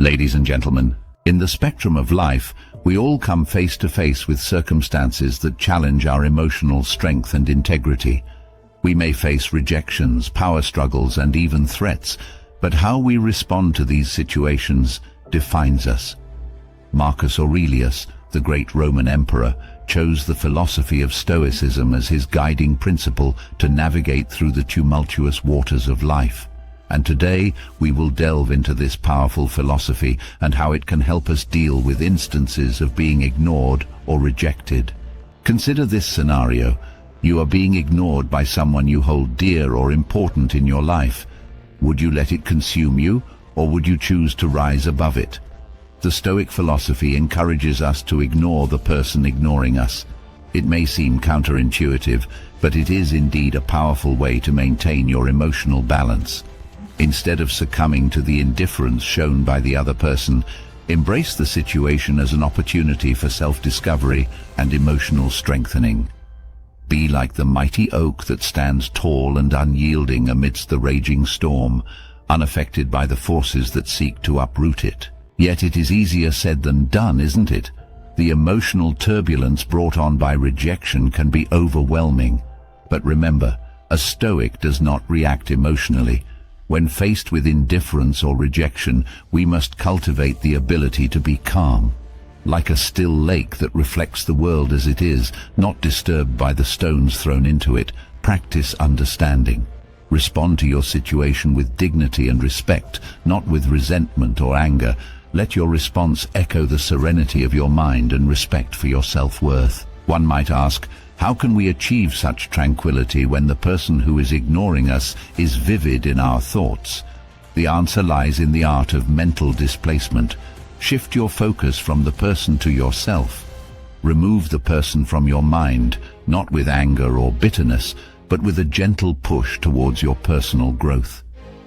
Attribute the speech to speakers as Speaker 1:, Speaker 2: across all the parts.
Speaker 1: Ladies and gentlemen, in the spectrum of life, we all come face to face with circumstances that challenge our emotional strength and integrity. We may face rejections, power struggles, and even threats, but how we respond to these situations defines us. Marcus Aurelius, the great Roman emperor, chose the philosophy of Stoicism as his guiding principle to navigate through the tumultuous waters of life. And today we will delve into this powerful philosophy and how it can help us deal with instances of being ignored or rejected. Consider this scenario. You are being ignored by someone you hold dear or important in your life. Would you let it consume you, or would you choose to rise above it? The Stoic philosophy encourages us to ignore the person ignoring us. It may seem counterintuitive, but it is indeed a powerful way to maintain your emotional balance. Instead of succumbing to the indifference shown by the other person, embrace the situation as an opportunity for self-discovery and emotional strengthening. Be like the mighty oak that stands tall and unyielding amidst the raging storm, unaffected by the forces that seek to uproot it. Yet it is easier said than done, isn't it? The emotional turbulence brought on by rejection can be overwhelming. But remember, a Stoic does not react emotionally. When faced with indifference or rejection, we must cultivate the ability to be calm. Like a still lake that reflects the world as it is, not disturbed by the stones thrown into it, practice understanding. Respond to your situation with dignity and respect, not with resentment or anger. Let your response echo the serenity of your mind and respect for your self-worth. One might ask, how can we achieve such tranquility when the person who is ignoring us is vivid in our thoughts? The answer lies in the art of mental displacement. Shift your focus from the person to yourself. Remove the person from your mind, not with anger or bitterness, but with a gentle push towards your personal growth.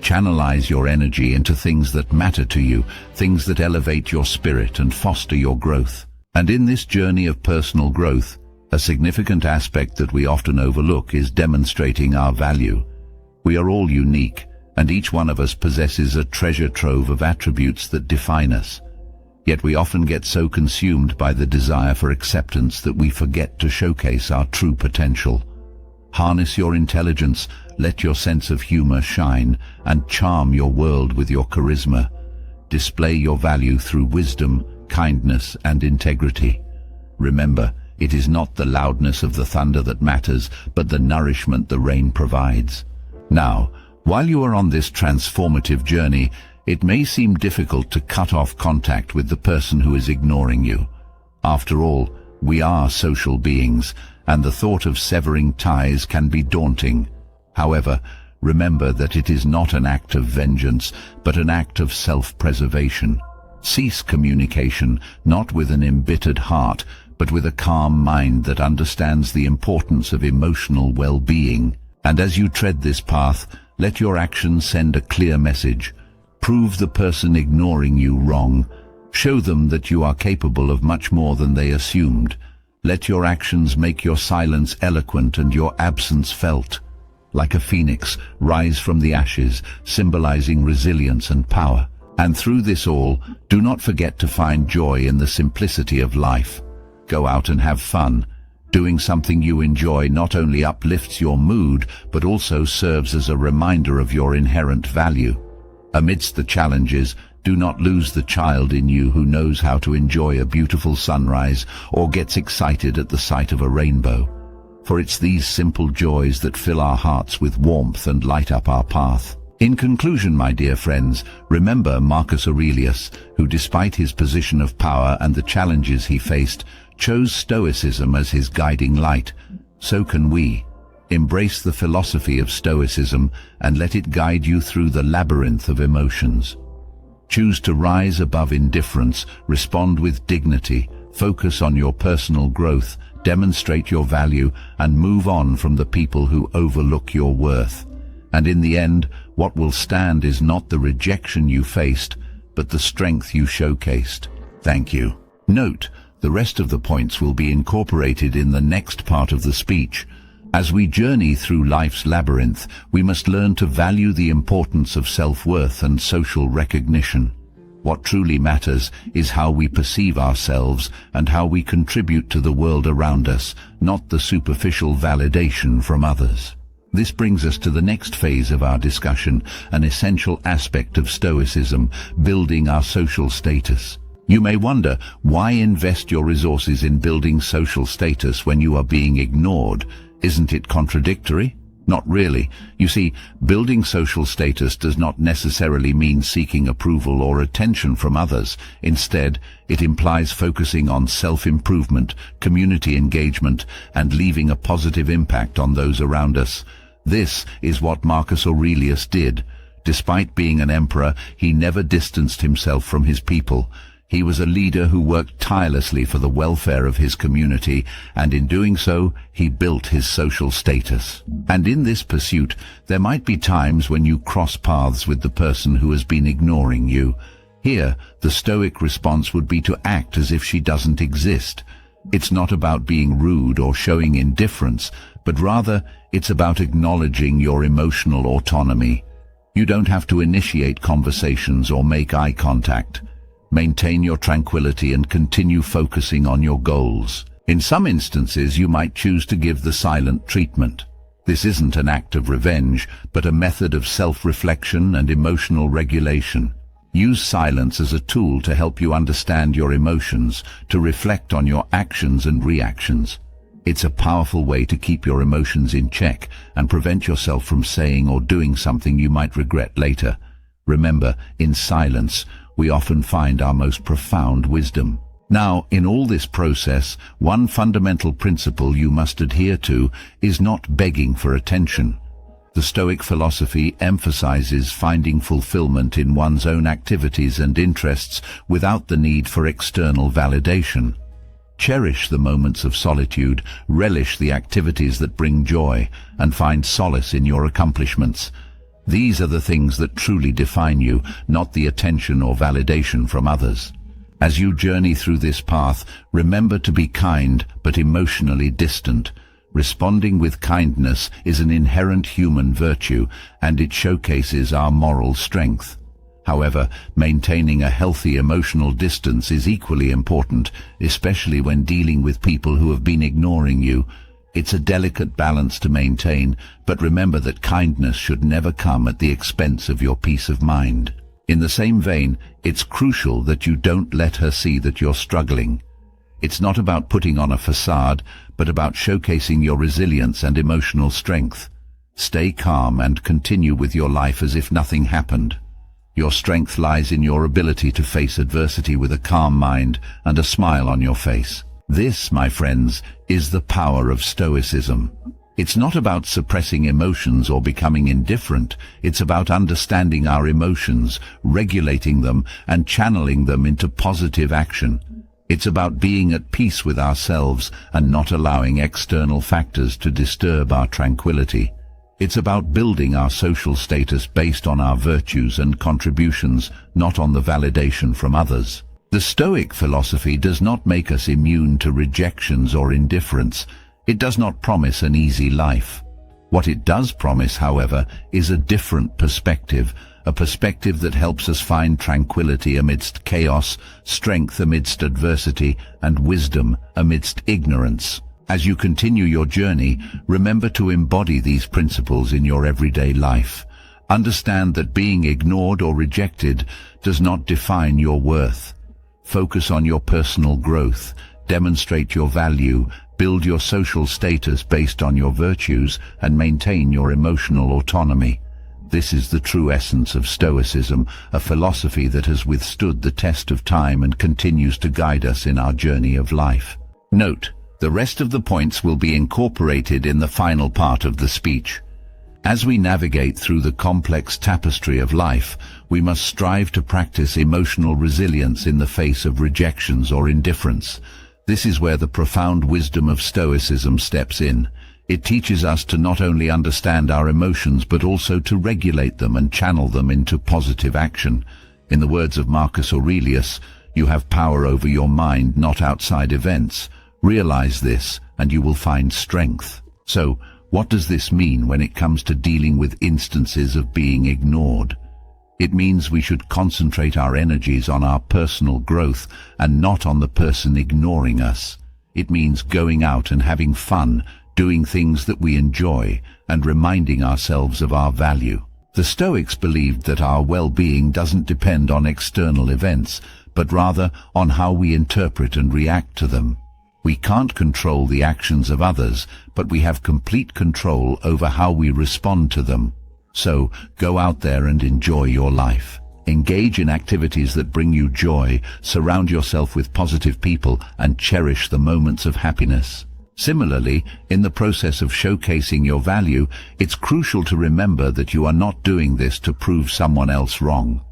Speaker 1: Channelize your energy into things that matter to you, things that elevate your spirit and foster your growth. And in this journey of personal growth, a significant aspect that we often overlook is demonstrating our value. We are all unique, and each one of us possesses a treasure trove of attributes that define us. Yet we often get so consumed by the desire for acceptance that we forget to showcase our true potential. Harness your intelligence, let your sense of humor shine, and charm your world with your charisma. Display your value through wisdom, kindness, and integrity. Remember, it is not the loudness of the thunder that matters, but the nourishment the rain provides. Now, while you are on this transformative journey, it may seem difficult to cut off contact with the person who is ignoring you. After all, we are social beings, and the thought of severing ties can be daunting. However, remember that it is not an act of vengeance, but an act of self-preservation. Cease communication, not with an embittered heart, but with a calm mind that understands the importance of emotional well-being. And as you tread this path, let your actions send a clear message. Prove the person ignoring you wrong. Show them that you are capable of much more than they assumed. Let your actions make your silence eloquent and your absence felt. Like a phoenix, rise from the ashes, symbolizing resilience and power. And through this all, do not forget to find joy in the simplicity of life. Go out and have fun. Doing something you enjoy not only uplifts your mood, but also serves as a reminder of your inherent value. Amidst the challenges, do not lose the child in you who knows how to enjoy a beautiful sunrise or gets excited at the sight of a rainbow. For it's these simple joys that fill our hearts with warmth and light up our path. In conclusion, my dear friends, remember Marcus Aurelius, who despite his position of power and the challenges he faced, chose Stoicism as his guiding light. So can we. Embrace the philosophy of Stoicism and let it guide you through the labyrinth of emotions. Choose to rise above indifference, respond with dignity, focus on your personal growth, demonstrate your value, and move on from the people who overlook your worth. And in the end, what will stand is not the rejection you faced, but the strength you showcased. Thank you. Note, the rest of the points will be incorporated in the next part of the speech. As we journey through life's labyrinth, we must learn to value the importance of self-worth and social recognition. What truly matters is how we perceive ourselves and how we contribute to the world around us, not the superficial validation from others. This brings us to the next phase of our discussion, an essential aspect of Stoicism, building our social status. You may wonder, why invest your resources in building social status when you are being ignored? Isn't it contradictory? Not really. You see, building social status does not necessarily mean seeking approval or attention from others. Instead, it implies focusing on self-improvement, community engagement, and leaving a positive impact on those around us. This is what Marcus Aurelius did. Despite being an emperor, he never distanced himself from his people. He was a leader who worked tirelessly for the welfare of his community, and in doing so, he built his social status. And in this pursuit, there might be times when you cross paths with the person who has been ignoring you. Here, the Stoic response would be to act as if she doesn't exist. It's not about being rude or showing indifference, but rather, it's about acknowledging your emotional autonomy. You don't have to initiate conversations or make eye contact. Maintain your tranquility and continue focusing on your goals. In some instances, you might choose to give the silent treatment. This isn't an act of revenge, but a method of self-reflection and emotional regulation. Use silence as a tool to help you understand your emotions, to reflect on your actions and reactions. It's a powerful way to keep your emotions in check and prevent yourself from saying or doing something you might regret later. Remember, in silence, we often find our most profound wisdom. Now, in all this process, one fundamental principle you must adhere to is not begging for attention. The Stoic philosophy emphasizes finding fulfillment in one's own activities and interests without the need for external validation. Cherish the moments of solitude, relish the activities that bring joy, and find solace in your accomplishments. These are the things that truly define you, not the attention or validation from others. As you journey through this path, remember to be kind but emotionally distant. Responding with kindness is an inherent human virtue, and it showcases our moral strength. However, maintaining a healthy emotional distance is equally important, especially when dealing with people who have been ignoring you. It's a delicate balance to maintain, but remember that kindness should never come at the expense of your peace of mind. In the same vein, it's crucial that you don't let her see that you're struggling. It's not about putting on a facade, but about showcasing your resilience and emotional strength. Stay calm and continue with your life as if nothing happened. Your strength lies in your ability to face adversity with a calm mind and a smile on your face. This, my friends, is the power of Stoicism. It's not about suppressing emotions or becoming indifferent. It's about understanding our emotions, regulating them, and channeling them into positive action. It's about being at peace with ourselves and not allowing external factors to disturb our tranquility. It's about building our social status based on our virtues and contributions, not on the validation from others. The Stoic philosophy does not make us immune to rejections or indifference. It does not promise an easy life. What it does promise, however, is a different perspective, a perspective that helps us find tranquility amidst chaos, strength amidst adversity, and wisdom amidst ignorance. As you continue your journey, remember to embody these principles in your everyday life. Understand that being ignored or rejected does not define your worth. Focus on your personal growth, demonstrate your value, build your social status based on your virtues, and maintain your emotional autonomy. This is the true essence of Stoicism, a philosophy that has withstood the test of time and continues to guide us in our journey of life. Note, the rest of the points will be incorporated in the final part of the speech. As we navigate through the complex tapestry of life, we must strive to practice emotional resilience in the face of rejections or indifference. This is where the profound wisdom of Stoicism steps in. It teaches us to not only understand our emotions but also to regulate them and channel them into positive action. In the words of Marcus Aurelius, you have power over your mind, not outside events. Realize this, and you will find strength. So, what does this mean when it comes to dealing with instances of being ignored? It means we should concentrate our energies on our personal growth and not on the person ignoring us. It means going out and having fun, doing things that we enjoy, and reminding ourselves of our value. The Stoics believed that our well-being doesn't depend on external events, but rather on how we interpret and react to them. We can't control the actions of others, but we have complete control over how we respond to them. So, go out there and enjoy your life. Engage in activities that bring you joy, surround yourself with positive people, and cherish the moments of happiness. Similarly, in the process of showcasing your value, it's crucial to remember that you are not doing this to prove someone else wrong.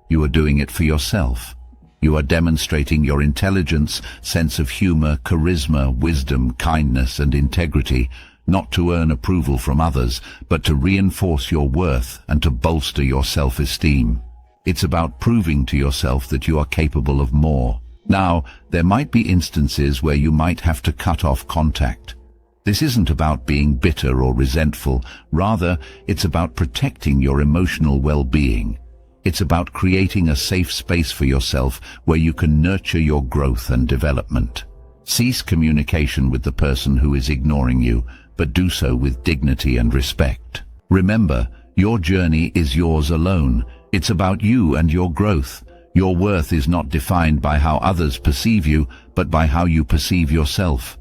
Speaker 1: You are doing it for yourself. You are demonstrating your intelligence, sense of humor, charisma, wisdom, kindness, and integrity, not to earn approval from others, but to reinforce your worth and to bolster your self-esteem. It's about proving to yourself that you are capable of more. Now, there might be instances where you might have to cut off contact. This isn't about being bitter or resentful. Rather, it's about protecting your emotional well-being. It's about creating a safe space for yourself where you can nurture your growth and development. Cease communication with the person who is ignoring you, but do so with dignity and respect. Remember, your journey is yours alone. It's about you and your growth. Your worth is not defined by how others perceive you, but by how you perceive yourself.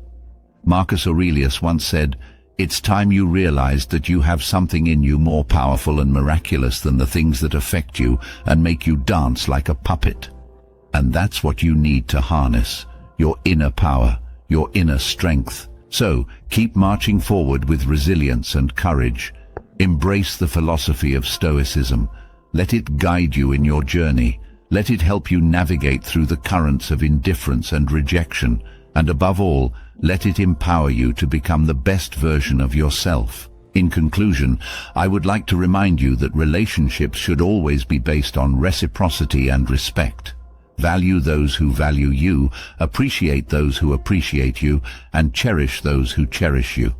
Speaker 1: Marcus Aurelius once said, "It's time you realized that you have something in you more powerful and miraculous than the things that affect you and make you dance like a puppet." And that's what you need to harness, your inner power, your inner strength. So, keep marching forward with resilience and courage. Embrace the philosophy of Stoicism. Let it guide you in your journey. Let it help you navigate through the currents of indifference and rejection. And above all, let it empower you to become the best version of yourself. In conclusion, I would like to remind you that relationships should always be based on reciprocity and respect. Value those who value you, appreciate those who appreciate you, and cherish those who cherish you.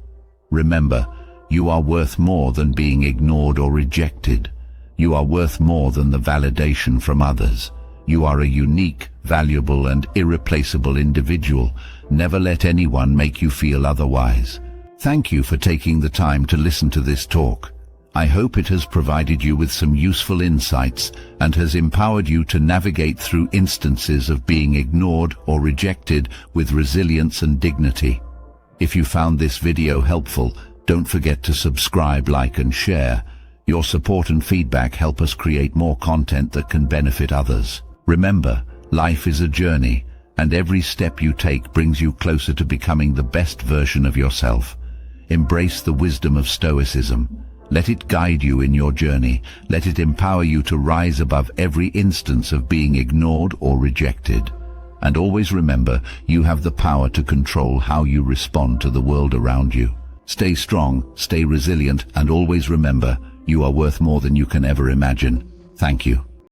Speaker 1: Remember, you are worth more than being ignored or rejected. You are worth more than the validation from others. You are a unique, valuable, and irreplaceable individual. Never let anyone make you feel otherwise. Thank you for taking the time to listen to this talk. I hope it has provided you with some useful insights and has empowered you to navigate through instances of being ignored or rejected with resilience and dignity. If you found this video helpful, don't forget to subscribe, like, and share. Your support and feedback help us create more content that can benefit others. Remember, life is a journey, and every step you take brings you closer to becoming the best version of yourself. Embrace the wisdom of Stoicism. Let it guide you in your journey. Let it empower you to rise above every instance of being ignored or rejected. And always remember, you have the power to control how you respond to the world around you. Stay strong, stay resilient, and always remember, you are worth more than you can ever imagine. Thank you.